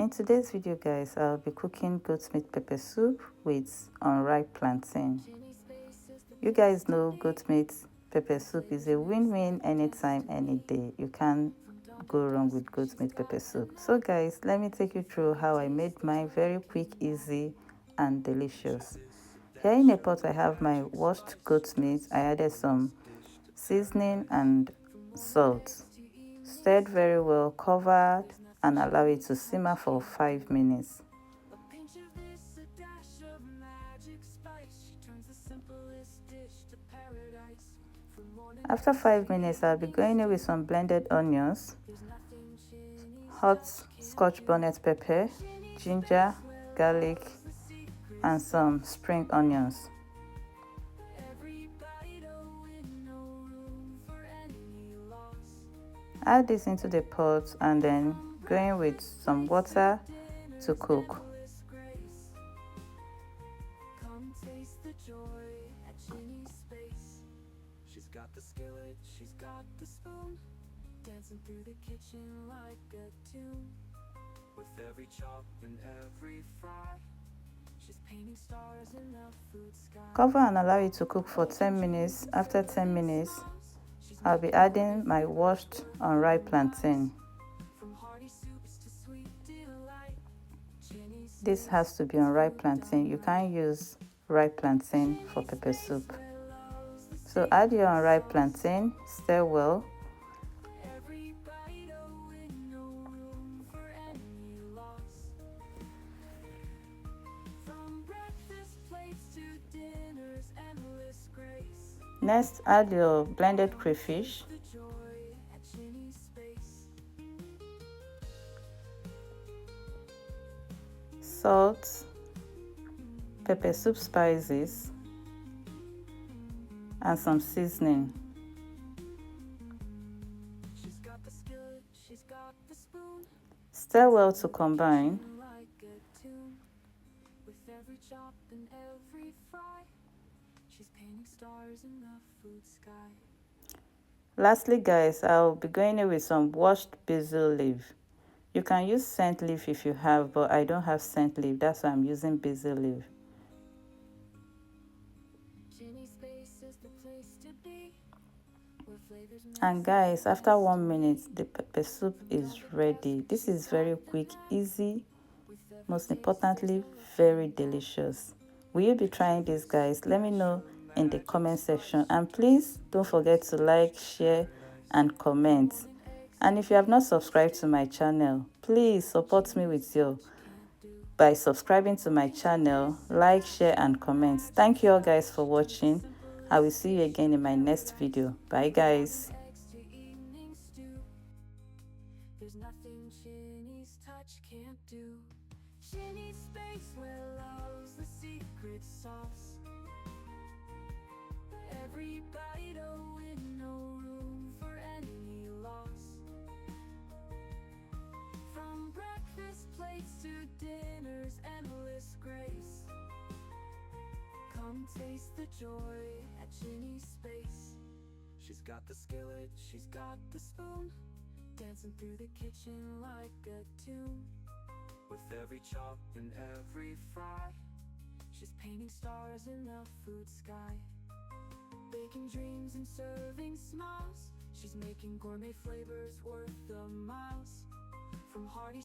In today's video, guys, I'll be cooking goat meat pepper soup with unripe plantain. You guys know goat meat pepper soup is a win-win anytime, any day. You can't go wrong with goat meat pepper soup. So guys, let me take you through how I made mine. Very quick, easy and delicious. Here in a pot I have my washed goat meat. I added some seasoning and salt. Stirred very well, covered, and allow it to simmer for 5 minutes. After 5 minutes, I'll be going in with some blended onions, hot scotch bonnet pepper, ginger, garlic, and some spring onions. Add this into the pot and then going with some water to cook. She's got the skillet, she's got the spoon, dancing through the kitchen like a tune. With every chop and every fry, she's painting stars in the food sky. Cover and allow it to cook for 10 minutes. After 10 minutes, I'll be adding my washed unripe plantain. This has to be unripe plantain. You can't use ripe plantain for pepper soup. So add your unripe plantain, stir well. Next, add your blended crayfish, salt, pepper soup spices, and some seasoning. Stir well to combine. Lastly, guys, I'll be going in with some washed basil leaf. You can use scent leaf if you have, but I don't have scent leaf. That's why I'm using basil leaf. And guys, after 1 minute, the pepper soup is ready. This is very quick, easy, most importantly, very delicious. Will you be trying this, guys? Let me know in the comment section, and please don't forget to like, share and comment. And if you have not subscribed to my channel, please support me by subscribing to my channel, like, share and comment. Thank you all guys for watching. I will see you again in my next video. Bye guys. There's nothing Shinny's touch can't do. Shinny's space where love's the secret sauce. Every bite a win, no room for any loss. From breakfast plates to dinner's endless grace. Come taste the joy at Ginny's space. She's got the skillet, she's got the spoon, dancing through the kitchen like a tune. With every chop and every fry, she's painting stars in the food sky. Baking dreams and serving smiles, she's making gourmet flavors worth the miles. From hearty